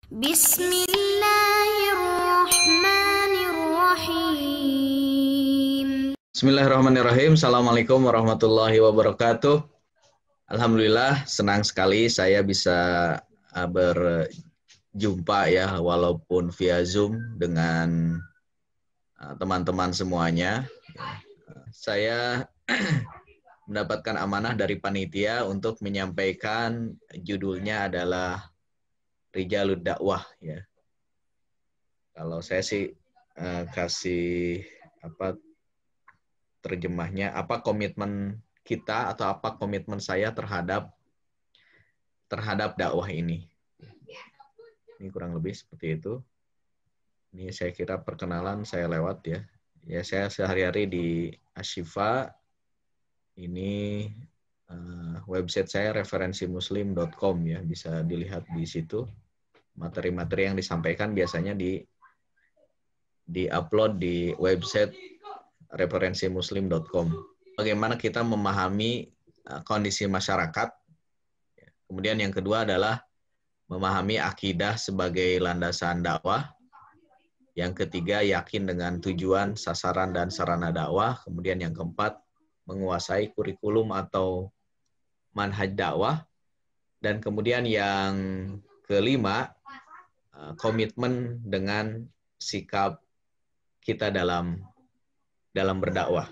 Bismillahirrahmanirrahim. Bismillahirrahmanirrahim. Assalamualaikum warahmatullahi wabarakatuh. Alhamdulillah, senang sekali saya bisa berjumpa ya, walaupun via Zoom dengan teman-teman semuanya. Saya mendapatkan amanah dari panitia untuk menyampaikan judulnya adalah Rijalud Dakwah ya. Kalau saya sih kasih terjemahnya, apa komitmen kita atau apa komitmen saya terhadap dakwah ini. Ini kurang lebih seperti itu. Ini saya kira perkenalan saya lewat ya. Ya, saya sehari-hari di Ashifa. Ini website saya referensimuslim.com ya, bisa dilihat di situ. Materi-materi yang disampaikan biasanya di-upload di website referensimuslim.com. Bagaimana kita memahami kondisi masyarakat. Kemudian yang kedua adalah memahami akidah sebagai landasan dakwah. Yang ketiga, yakin dengan tujuan, sasaran, dan sarana dakwah. Kemudian yang keempat, menguasai kurikulum atau manhaj dakwah. Dan kemudian yang kelima, komitmen dengan sikap kita dalam berdakwah.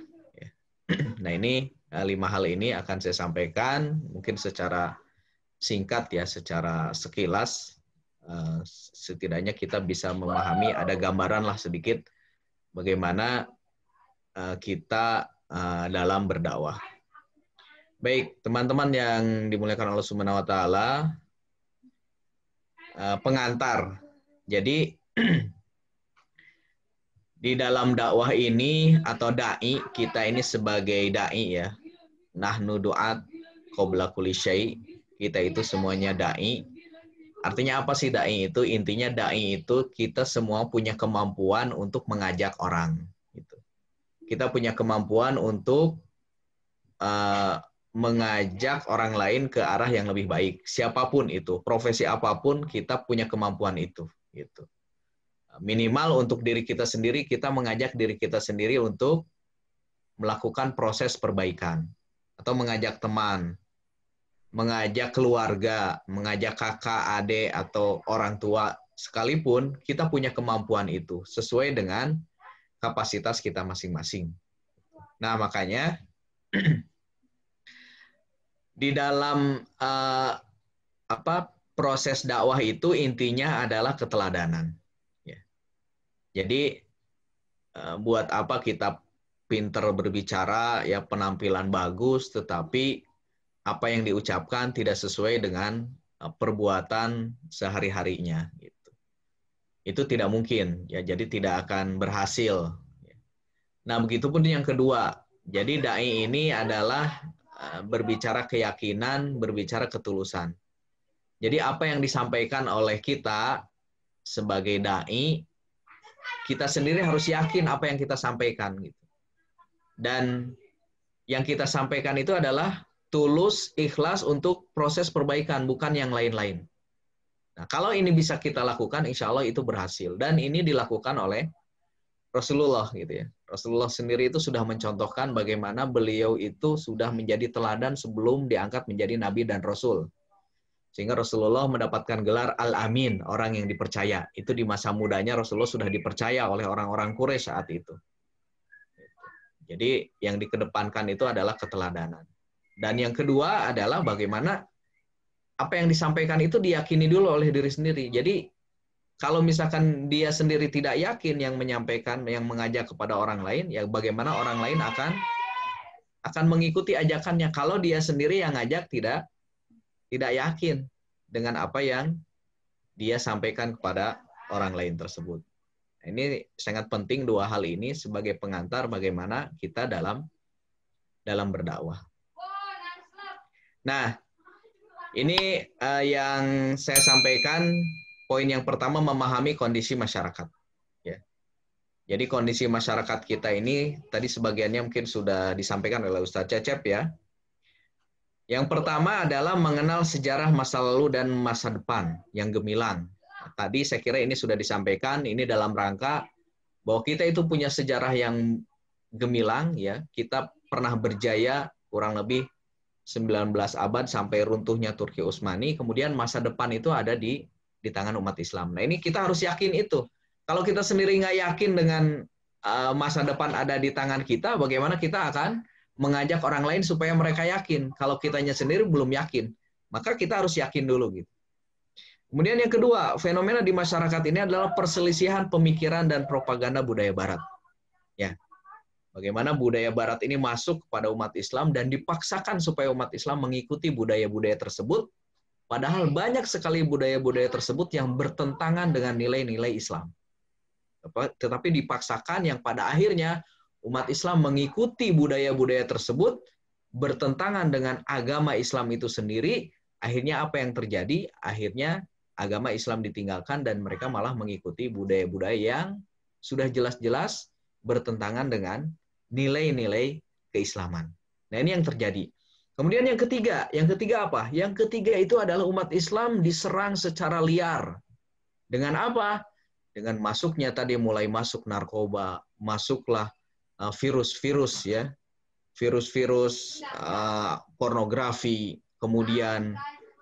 Nah, ini 5 hal ini akan saya sampaikan mungkin secara singkat ya, secara sekilas. Setidaknya kita bisa memahami, ada gambaran lah sedikit bagaimana kita dalam berdakwah. Baik, teman-teman yang dimuliakan Allah Subhanahu wa taala, pengantar. Jadi di dalam dakwah ini atau dai, kita ini sebagai dai ya. Nahnu du'at qabla kulli syai'. Kita itu semuanya dai. Artinya apa sih dai itu? Intinya dai itu kita semua punya kemampuan untuk mengajak orang gitu. Kita punya kemampuan untuk mengajak orang lain ke arah yang lebih baik. Siapapun itu, profesi apapun, kita punya kemampuan itu gitu. Minimal untuk diri kita sendiri, kita mengajak diri kita sendiri untuk melakukan proses perbaikan. Atau mengajak teman, mengajak keluarga, mengajak kakak, adik, atau orang tua. Sekalipun kita punya kemampuan itu, sesuai dengan kapasitas kita masing-masing. Nah, makanya di dalam proses dakwah itu intinya adalah keteladanan. Jadi buat apa kita pinter berbicara, ya penampilan bagus, tetapi apa yang diucapkan tidak sesuai dengan perbuatan sehari-harinya. Gitu. Itu tidak mungkin, ya. Jadi tidak akan berhasil. Nah, begitupun yang kedua. Jadi dai ini adalah berbicara keyakinan, berbicara ketulusan. Jadi apa yang disampaikan oleh kita sebagai dai, kita sendiri harus yakin apa yang kita sampaikan gitu. Dan yang kita sampaikan itu adalah tulus, ikhlas untuk proses perbaikan, bukan yang lain-lain. Nah, kalau ini bisa kita lakukan, insya Allah itu berhasil. Dan ini dilakukan oleh Rasulullah gitu ya. Rasulullah sendiri itu sudah mencontohkan bagaimana beliau itu sudah menjadi teladan sebelum diangkat menjadi Nabi dan Rasul. Sehingga Rasulullah mendapatkan gelar Al-Amin, orang yang dipercaya. Itu di masa mudanya Rasulullah sudah dipercaya oleh orang-orang Quraisy saat itu. Jadi yang dikedepankan itu adalah keteladanan. Dan yang kedua adalah bagaimana apa yang disampaikan itu diyakini dulu oleh diri sendiri. Jadi kalau misalkan dia sendiri tidak yakin yang menyampaikan, yang mengajak kepada orang lain, ya bagaimana orang lain akan mengikuti ajakannya kalau dia sendiri yang ngajak tidak yakin dengan apa yang dia sampaikan kepada orang lain tersebut. Ini sangat penting dua hal ini sebagai pengantar bagaimana kita dalam berdakwah. Nah, ini yang saya sampaikan, poin yang pertama memahami kondisi masyarakat. Ya. Jadi kondisi masyarakat kita ini tadi sebagiannya mungkin sudah disampaikan oleh Ustadz Cecep ya. Yang pertama adalah mengenal sejarah masa lalu dan masa depan yang gemilang. tadi saya kira ini sudah disampaikan, ini dalam rangka bahwa kita itu punya sejarah yang gemilang, ya. Kita pernah berjaya kurang lebih 19 abad sampai runtuhnya Turki Utsmani, kemudian masa depan itu ada di tangan umat Islam. Nah, ini kita harus yakin itu. Kalau kita sendiri nggak yakin dengan masa depan ada di tangan kita, bagaimana kita akan mengajak orang lain supaya mereka yakin? Kalau kitanya sendiri belum yakin, maka kita harus yakin dulu gitu. Kemudian yang kedua, fenomena di masyarakat ini adalah perselisihan pemikiran dan propaganda budaya Barat. Ya, bagaimana budaya Barat ini masuk kepada umat Islam dan dipaksakan supaya umat Islam mengikuti budaya-budaya tersebut, padahal banyak sekali budaya-budaya tersebut yang bertentangan dengan nilai-nilai Islam. Tetapi dipaksakan yang pada akhirnya umat Islam mengikuti budaya-budaya tersebut, bertentangan dengan agama Islam itu sendiri. Akhirnya apa yang terjadi? Akhirnya agama Islam ditinggalkan dan mereka malah mengikuti budaya-budaya yang sudah jelas-jelas bertentangan dengan nilai-nilai keislaman. Nah, ini yang terjadi. Kemudian yang ketiga apa? Yang ketiga itu adalah umat Islam diserang secara liar. Dengan apa? Dengan masuknya tadi mulai masuk narkoba, masuklah virus-virus, ya, virus-virus pornografi, kemudian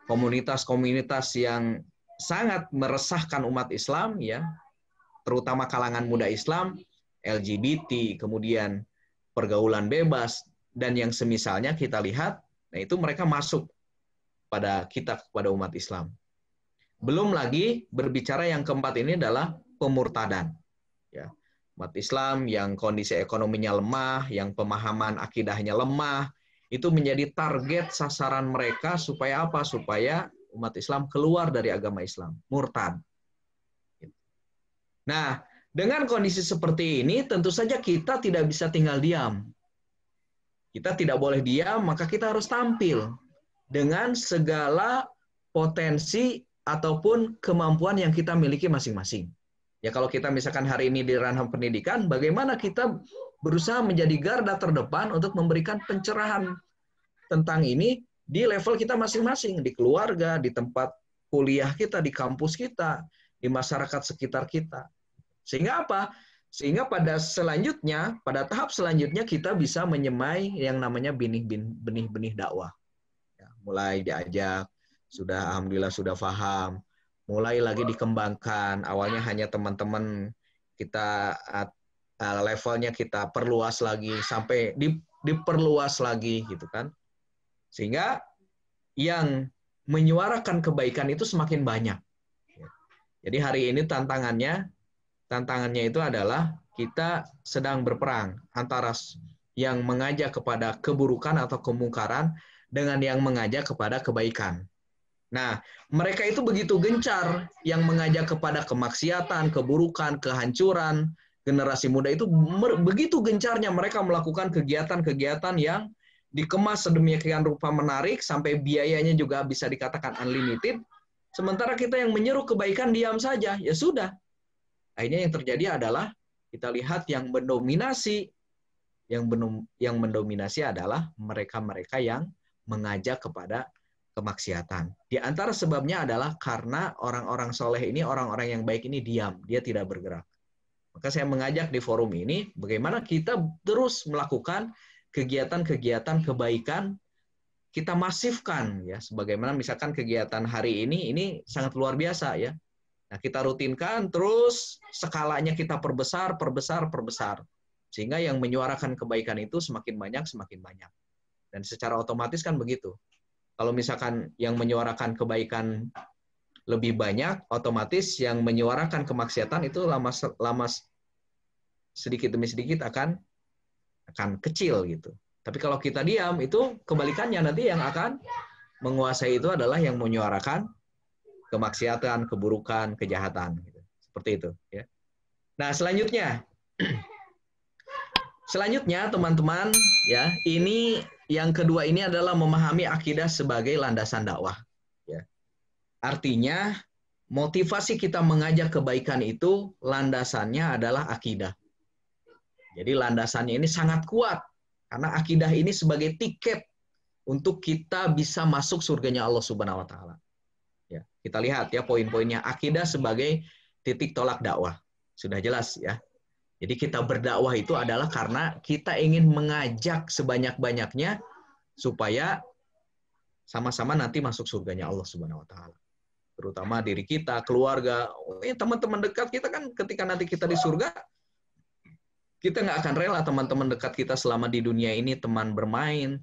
komunitas-komunitas yang sangat meresahkan umat Islam, ya, terutama kalangan muda Islam, LGBT, kemudian pergaulan bebas, dan yang semisalnya kita lihat, nah itu mereka masuk pada kita, kepada umat Islam. Belum lagi berbicara yang keempat ini adalah pemurtadan. Ya, umat Islam yang kondisi ekonominya lemah, yang pemahaman akidahnya lemah, itu menjadi target sasaran mereka supaya apa? Supaya umat Islam keluar dari agama Islam, murtad. Nah, dengan kondisi seperti ini, tentu saja kita tidak bisa tinggal diam. Kita tidak boleh diam, maka kita harus tampil dengan segala potensi ataupun kemampuan yang kita miliki masing-masing. Ya, kalau kita misalkan hari ini di ranah pendidikan, bagaimana kita berusaha menjadi garda terdepan untuk memberikan pencerahan tentang ini di level kita masing-masing, di keluarga, di tempat kuliah kita, di kampus kita, di masyarakat sekitar kita. Sehingga apa? Sehingga pada tahap selanjutnya kita bisa menyemai yang namanya benih-benih dakwah. Ya, mulai diajak, alhamdulillah sudah paham, mulai lagi dikembangkan. Awalnya hanya teman-teman kita, levelnya kita perluas lagi, sampai diperluas lagi gitu kan. Sehingga yang menyuarakan kebaikan itu semakin banyak. Jadi hari ini tantangannya itu adalah kita sedang berperang antara yang mengajak kepada keburukan atau kemungkaran dengan yang mengajak kepada kebaikan. Nah, mereka itu begitu gencar yang mengajak kepada kemaksiatan, keburukan, kehancuran. Generasi muda itu begitu gencarnya mereka melakukan kegiatan-kegiatan yang dikemas sedemikian rupa menarik, sampai biayanya juga bisa dikatakan unlimited. Sementara kita yang menyeru kebaikan diam saja, ya sudah. Akhirnya yang terjadi adalah kita lihat yang mendominasi adalah mereka-mereka yang mengajak kepada kemaksiatan. Di antara sebabnya adalah karena orang-orang soleh ini, orang-orang yang baik ini diam, dia tidak bergerak. Maka saya mengajak di forum ini, bagaimana kita terus melakukan kegiatan-kegiatan kebaikan, kita masifkan, ya, sebagaimana misalkan kegiatan hari ini sangat luar biasa, ya. Nah, kita rutinkan terus, skalanya kita perbesar, sehingga yang menyuarakan kebaikan itu semakin banyak. Dan secara otomatis kan begitu. Kalau misalkan yang menyuarakan kebaikan lebih banyak, otomatis yang menyuarakan kemaksiatan itu lama sedikit demi sedikit akan kecil gitu. Tapi kalau kita diam, itu kebalikannya, nanti yang akan menguasai itu adalah yang menyuarakan kemaksiatan, keburukan, kejahatan gitu. Seperti itu, ya. Nah, selanjutnya teman-teman, ya, ini yang kedua ini adalah memahami akidah sebagai landasan dakwah, ya. Artinya motivasi kita mengajak kebaikan itu landasannya adalah akidah. Jadi landasannya ini sangat kuat, karena akidah ini sebagai tiket untuk kita bisa masuk surganya Allah Subhanahu wa taala. Ya. Kita lihat ya poin-poinnya. Akidah sebagai titik tolak dakwah. Sudah jelas ya. Jadi kita berdakwah itu adalah karena kita ingin mengajak sebanyak-banyaknya supaya sama-sama nanti masuk surganya Allah Subhanahu wa taala. Terutama diri kita, keluarga, teman-teman dekat kita kan ketika nanti kita di surga, kita nggak akan rela teman-teman dekat kita selama di dunia ini teman bermain,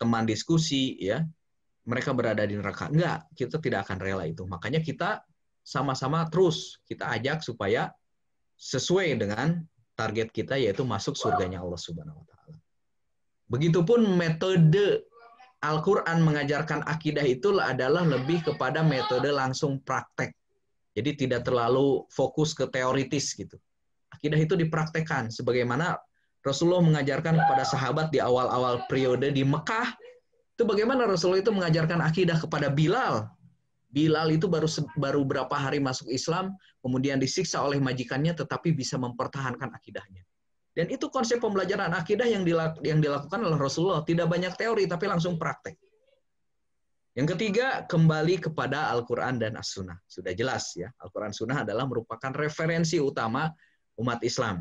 teman diskusi, ya mereka berada di neraka. Enggak, kita tidak akan rela itu. Makanya kita sama-sama terus kita ajak supaya sesuai dengan target kita yaitu masuk surganya Allah Subhanahu wa taala. Begitupun metode Al-Qur'an mengajarkan akidah itu adalah lebih kepada metode langsung praktek. Jadi tidak terlalu fokus ke teoritis gitu. Akidah itu dipraktekkan sebagaimana Rasulullah mengajarkan kepada sahabat di awal-awal periode di Mekah. Itu bagaimana Rasulullah itu mengajarkan akidah kepada Bilal. Bilal itu baru berapa hari masuk Islam, kemudian disiksa oleh majikannya, tetapi bisa mempertahankan akidahnya. Dan itu konsep pembelajaran akidah yang dilakukan oleh Rasulullah. Tidak banyak teori, tapi langsung praktek. Yang ketiga, kembali kepada Al-Quran dan As-Sunnah. Sudah jelas ya, Al-Quran Sunnah adalah merupakan referensi utama umat Islam.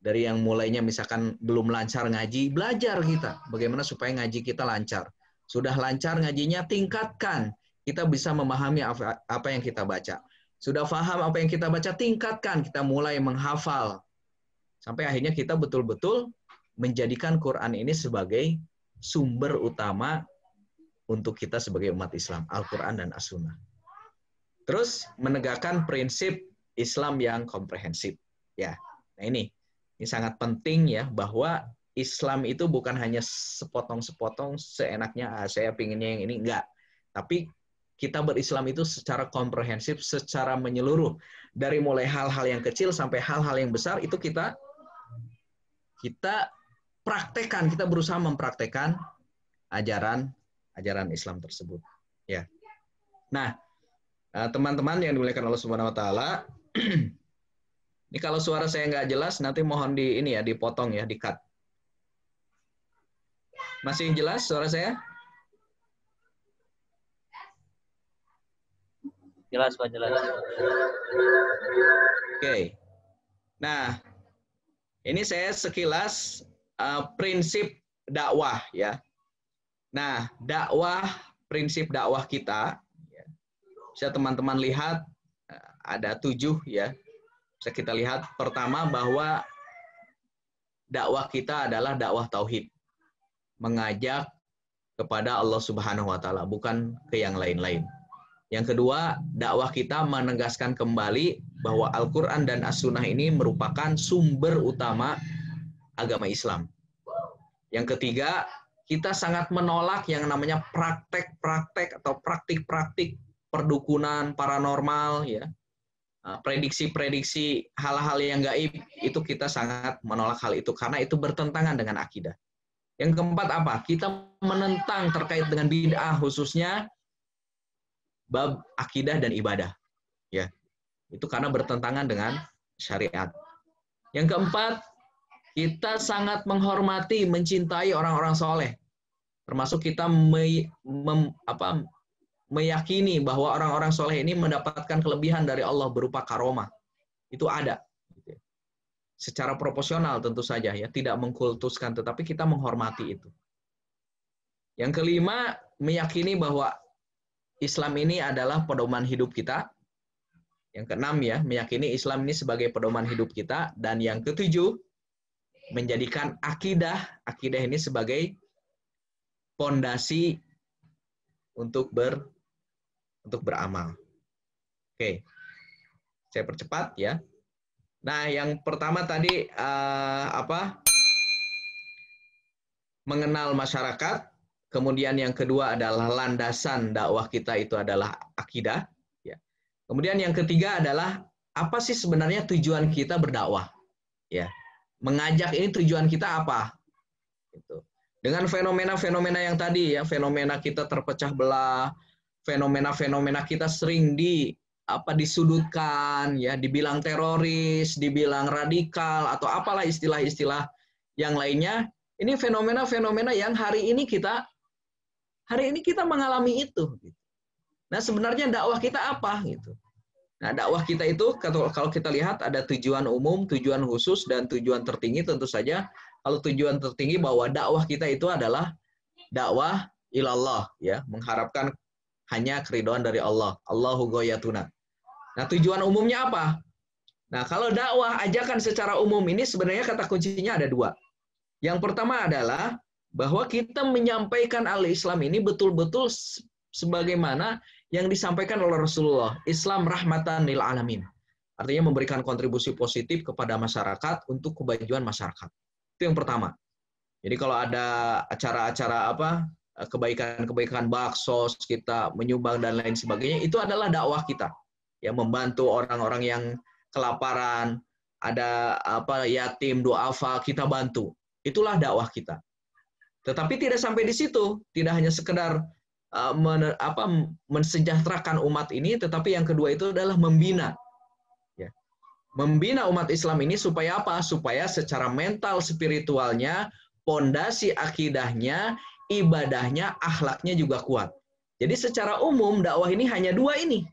Dari yang mulainya misalkan belum lancar ngaji, belajar kita. Bagaimana supaya ngaji kita lancar. Sudah lancar ngajinya, tingkatkan. Kita bisa memahami apa yang kita baca. Sudah paham apa yang kita baca, tingkatkan. Kita mulai menghafal. Sampai akhirnya kita betul-betul menjadikan Quran ini sebagai sumber utama untuk kita sebagai umat Islam. Al-Quran dan As-Sunnah. Terus menegakkan prinsip Islam yang komprehensif. Ya, nah ini sangat penting ya, bahwa Islam itu bukan hanya sepotong-sepotong seenaknya, saya pinginnya yang ini, enggak. Tapi kita berislam itu secara komprehensif, secara menyeluruh. Dari mulai hal-hal yang kecil sampai hal-hal yang besar, itu kita praktekkan, kita berusaha mempraktekkan ajaran Islam tersebut. Ya. Nah, teman-teman yang dimuliakan Allah Subhanahu wa taala, ini kalau suara saya nggak jelas, nanti mohon dipotong ya, di-cut. Masih jelas suara saya? Jelas, Pak, jelas. Oke. Nah, ini saya sekilas prinsip dakwah ya. Nah, prinsip dakwah kita, ya, bisa teman-teman lihat ada 7 ya. Bisa kita lihat pertama bahwa dakwah kita adalah dakwah tauhid. Mengajak kepada Allah Subhanahu wa taala, bukan ke yang lain-lain. Yang kedua, dakwah kita menegaskan kembali bahwa Al-Quran dan As-Sunnah ini merupakan sumber utama agama Islam. Yang ketiga, kita sangat menolak yang namanya praktek-praktek atau praktik-praktik perdukunan paranormal, ya, prediksi-prediksi hal-hal yang gaib, itu kita sangat menolak hal itu karena itu bertentangan dengan akidah. Yang keempat apa? Kita menentang terkait dengan bid'ah, khususnya bab akidah dan ibadah, ya, itu karena bertentangan dengan syariat. Yang keempat, kita sangat menghormati, mencintai orang-orang soleh, termasuk kita meyakini bahwa orang-orang soleh ini mendapatkan kelebihan dari Allah berupa karomah. Itu ada, secara proporsional tentu saja ya, tidak mengkultuskan, tetapi kita menghormati itu. Yang kelima, meyakini bahwa Islam ini adalah pedoman hidup kita. Yang keenam ya, meyakini Islam ini sebagai pedoman hidup kita. Dan yang ketujuh, menjadikan akidah ini sebagai pondasi untuk beramal. Oke, saya percepat ya. Nah, yang pertama tadi mengenal masyarakat. Kemudian yang kedua adalah landasan dakwah kita itu adalah akidah. Ya. Kemudian yang ketiga adalah apa sih sebenarnya tujuan kita berdakwah? Ya. Mengajak ini tujuan kita apa? Gitu. Dengan fenomena-fenomena yang tadi ya, fenomena kita terpecah belah, fenomena-fenomena kita sering disudutkan, ya, dibilang teroris, dibilang radikal atau apalah istilah-istilah yang lainnya. Ini fenomena-fenomena yang hari ini kita mengalami itu. Nah, sebenarnya dakwah kita apa gitu. Nah, dakwah kita itu kalau kita lihat ada tujuan umum, tujuan khusus, dan tujuan tertinggi. Tentu saja kalau tujuan tertinggi bahwa dakwah kita itu adalah dakwah ilallah, ya, mengharapkan hanya keridhaan dari Allah. Allahu ghayatuna. Nah, tujuan umumnya apa? Nah, kalau dakwah ajakan secara umum ini sebenarnya kata kuncinya ada dua. Yang pertama adalah bahwa kita menyampaikan al-Islam ini betul-betul sebagaimana yang disampaikan oleh Rasulullah. Islam rahmatan lil alamin. Artinya memberikan kontribusi positif kepada masyarakat untuk kemajuan masyarakat. Itu yang pertama. Jadi kalau ada acara-acara kebaikan-kebaikan baksos, kita menyumbang dan lain sebagainya, itu adalah dakwah kita. Ya, membantu orang-orang yang kelaparan, ada yatim, duafa, kita bantu. Itulah dakwah kita. Tetapi tidak sampai di situ, tidak hanya sekedar mensejahterakan umat ini, tetapi yang kedua itu adalah membina. Ya. Membina umat Islam ini supaya apa? Supaya secara mental, spiritualnya, pondasi akidahnya, ibadahnya, akhlaknya juga kuat. Jadi secara umum dakwah ini hanya dua ini.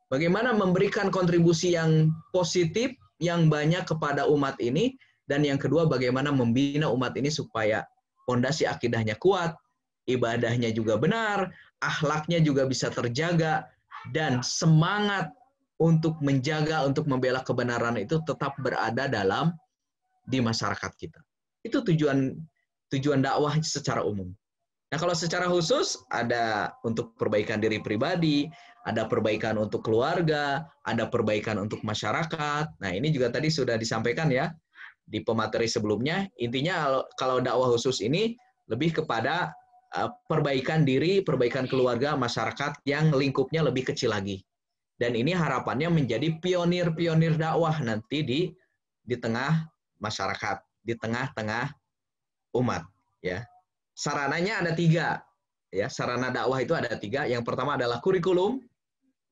Bagaimana memberikan kontribusi yang positif, yang banyak kepada umat ini, dan yang kedua bagaimana membina umat ini supaya pondasi akidahnya kuat, ibadahnya juga benar, akhlaknya juga bisa terjaga, dan semangat untuk menjaga, untuk membela kebenaran itu tetap berada di masyarakat kita. Itu tujuan dakwah secara umum. Nah, kalau secara khusus ada untuk perbaikan diri pribadi, ada perbaikan untuk keluarga, ada perbaikan untuk masyarakat. Nah, ini juga tadi sudah disampaikan ya di pemateri sebelumnya. Intinya kalau dakwah khusus ini lebih kepada perbaikan diri, perbaikan keluarga, masyarakat yang lingkupnya lebih kecil lagi. Dan ini harapannya menjadi pionir-pionir dakwah nanti di tengah masyarakat, di tengah-tengah umat. Ya, sarananya ada 3. Ya, sarana dakwah itu ada 3. Yang pertama adalah kurikulum.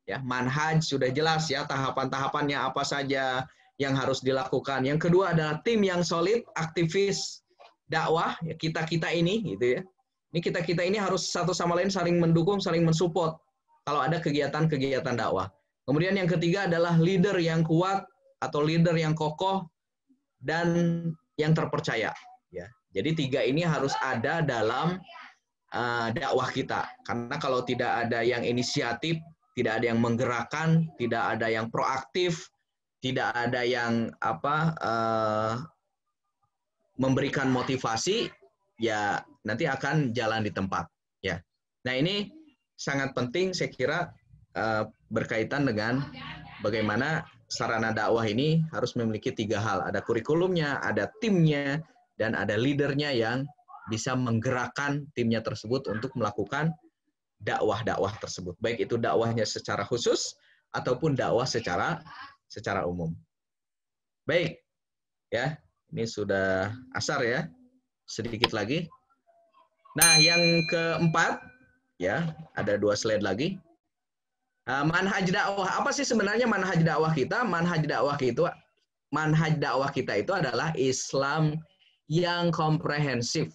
Ya, manhaj sudah jelas ya, tahapan-tahapannya apa saja yang harus dilakukan. Yang kedua adalah tim yang solid, aktivis dakwah, ya, kita-kita ini gitu ya. Ini kita-kita ini harus satu sama lain saling mendukung, saling mensupport kalau ada kegiatan-kegiatan dakwah. Kemudian yang ketiga adalah leader yang kuat atau leader yang kokoh dan yang terpercaya. Ya, jadi 3 ini harus ada dalam dakwah kita. Karena kalau tidak ada yang inisiatif, tidak ada yang menggerakkan, tidak ada yang proaktif, tidak ada yang memberikan motivasi, ya nanti akan jalan di tempat. Ya. Nah, ini sangat penting saya kira berkaitan dengan bagaimana sarana dakwah ini harus memiliki 3 hal. Ada kurikulumnya, ada timnya, dan ada leadernya yang bisa menggerakkan timnya tersebut untuk melakukan dakwah-dakwah tersebut. Baik itu dakwahnya secara khusus ataupun dakwah secara umum. Baik, ya ini sudah asar ya, sedikit lagi. Nah, yang keempat, ya ada 2 slide lagi. Manhaj dakwah, apa sih sebenarnya manhaj dakwah kita? Manhaj dakwah kita itu adalah Islam yang komprehensif.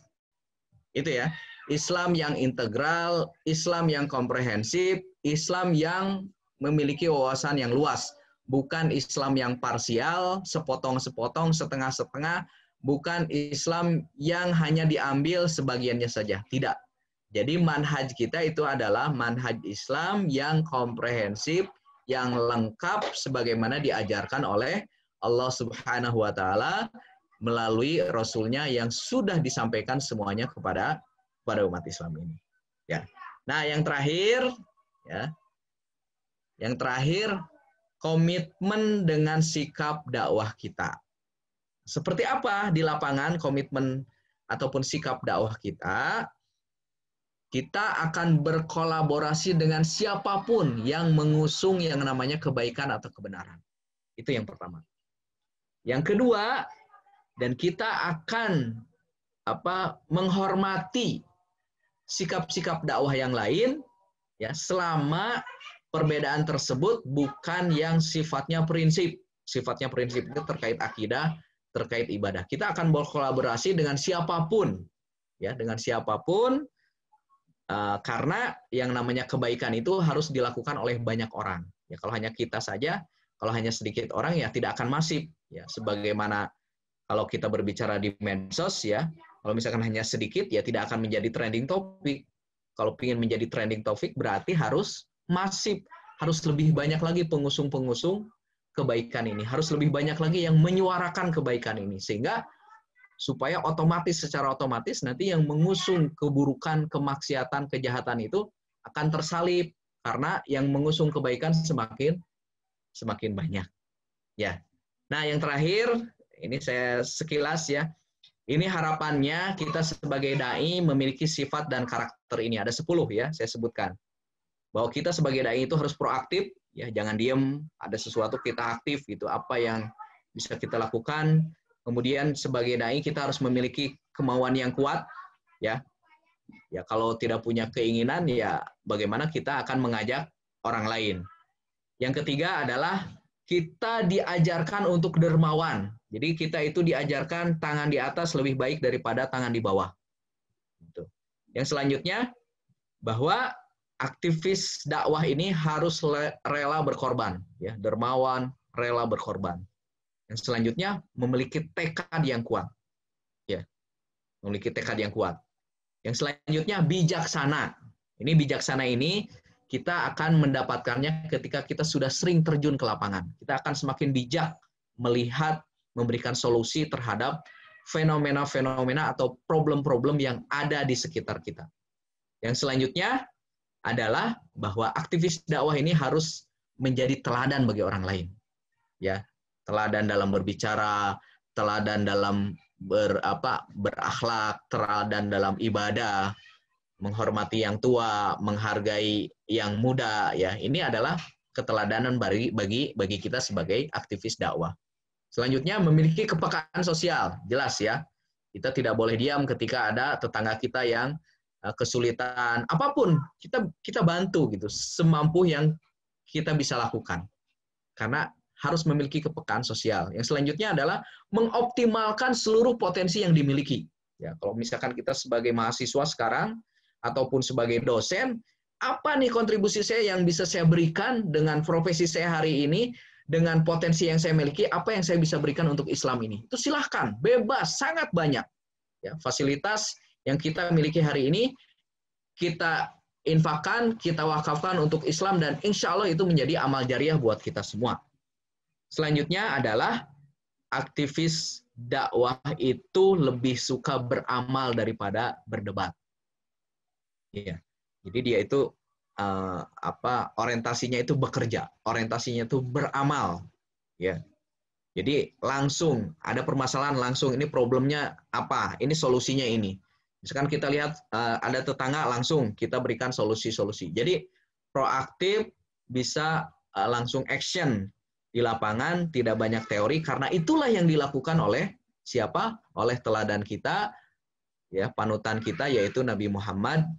Itu ya, Islam yang integral, Islam yang komprehensif, Islam yang memiliki wawasan yang luas. Bukan Islam yang parsial, sepotong-sepotong, setengah-setengah, bukan Islam yang hanya diambil sebagiannya saja. Tidak. Jadi manhaj kita itu adalah manhaj Islam yang komprehensif, yang lengkap sebagaimana diajarkan oleh Allah Subhanahu wa taala melalui Rasul-Nya yang sudah disampaikan semuanya kepada umat Islam ini. Ya. Nah, yang terakhir ya. Yang terakhir, komitmen dengan sikap dakwah kita. Seperti apa di lapangan komitmen ataupun sikap dakwah kita? Kita akan berkolaborasi dengan siapapun yang mengusung yang namanya kebaikan atau kebenaran. Itu yang pertama. Yang kedua, dan kita akan menghormati sikap-sikap dakwah yang lain ya, selama perbedaan tersebut bukan yang sifatnya prinsip. Sifatnya prinsip itu terkait akidah, terkait ibadah. Kita akan berkolaborasi dengan siapapun ya, dengan siapapun Karena yang namanya kebaikan itu harus dilakukan oleh banyak orang. Ya, kalau hanya kita saja, kalau hanya sedikit orang ya tidak akan masif. Ya, sebagaimana kalau kita berbicara di medsos ya, kalau misalkan hanya sedikit ya tidak akan menjadi trending topik. Kalau ingin menjadi trending topik berarti harus masif, harus lebih banyak lagi pengusung-pengusung kebaikan ini, harus lebih banyak lagi yang menyuarakan kebaikan ini, sehingga supaya secara otomatis nanti yang mengusung keburukan, kemaksiatan, kejahatan itu akan tersalib karena yang mengusung kebaikan semakin banyak. Ya. Nah, yang terakhir ini saya sekilas ya. Ini harapannya kita sebagai dai memiliki sifat dan karakter ini. Ada 10 ya, saya sebutkan. Bahwa kita sebagai dai itu harus proaktif, ya, jangan diem, ada sesuatu kita aktif gitu, apa yang bisa kita lakukan. Kemudian sebagai dai kita harus memiliki kemauan yang kuat, ya. Ya, kalau tidak punya keinginan ya bagaimana kita akan mengajak orang lain. Yang ketiga adalah kita diajarkan untuk dermawan. Jadi kita itu diajarkan tangan di atas lebih baik daripada tangan di bawah. Yang selanjutnya, bahwa aktivis dakwah ini harus rela berkorban. Ya, dermawan, rela berkorban. Yang selanjutnya, memiliki tekad yang kuat. Ya, memiliki tekad yang kuat. Yang selanjutnya, bijaksana. Ini bijaksana ini kita akan mendapatkannya ketika kita sudah sering terjun ke lapangan. Kita akan semakin bijak melihat, memberikan solusi terhadap fenomena-fenomena atau problem-problem yang ada di sekitar kita. Yang selanjutnya adalah bahwa aktivis dakwah ini harus menjadi teladan bagi orang lain. Ya, teladan dalam berbicara, teladan dalam berakhlak, teladan dalam ibadah, menghormati yang tua, menghargai yang muda, ya. Ini adalah keteladanan bagi kita sebagai aktivis dakwah. Selanjutnya, memiliki kepekaan sosial, jelas ya. Kita tidak boleh diam ketika ada tetangga kita yang kesulitan, apapun kita bantu gitu, semampu yang kita bisa lakukan. Karena harus memiliki kepekaan sosial. Yang selanjutnya adalah mengoptimalkan seluruh potensi yang dimiliki. Ya, kalau misalkan kita sebagai mahasiswa sekarang ataupun sebagai dosen, apa nih kontribusi saya yang bisa saya berikan dengan profesi saya hari ini, dengan potensi yang saya miliki, apa yang saya bisa berikan untuk Islam ini? Itu silahkan, bebas, sangat banyak. Ya, fasilitas yang kita miliki hari ini, kita infakkan, kita wakafkan untuk Islam, dan insya Allah itu menjadi amal jariah buat kita semua. Selanjutnya adalah aktivis dakwah itu lebih suka beramal daripada berdebat. Iya. Jadi dia itu orientasinya itu bekerja, orientasinya itu beramal, ya. Jadi langsung ada permasalahan, langsung ini problemnya apa, ini solusinya ini. Misalkan kita lihat ada tetangga, langsung kita berikan solusi-solusi. Jadi proaktif, bisa langsung action di lapangan, tidak banyak teori, karena itulah yang dilakukan oleh siapa? Oleh teladan kita, ya, panutan kita, yaitu Nabi Muhammad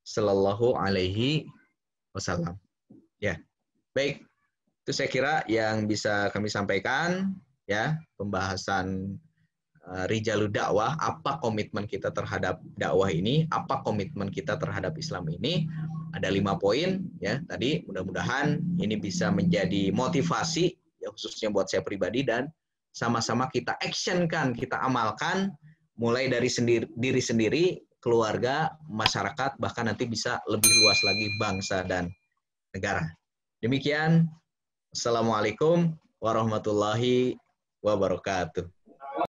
Sallallahu Alaihi Wasallam. Ya, baik. Itu saya kira yang bisa kami sampaikan, ya, pembahasan Rijalud Dakwah, apa komitmen kita terhadap dakwah ini, apa komitmen kita terhadap Islam ini. Ada 5 poin, ya, tadi mudah-mudahan ini bisa menjadi motivasi, ya, khususnya buat saya pribadi, dan sama-sama kita actionkan, kita amalkan, mulai dari diri sendiri, keluarga, masyarakat, bahkan nanti bisa lebih luas lagi bangsa dan negara. Demikian. Assalamualaikum warahmatullahi wabarakatuh.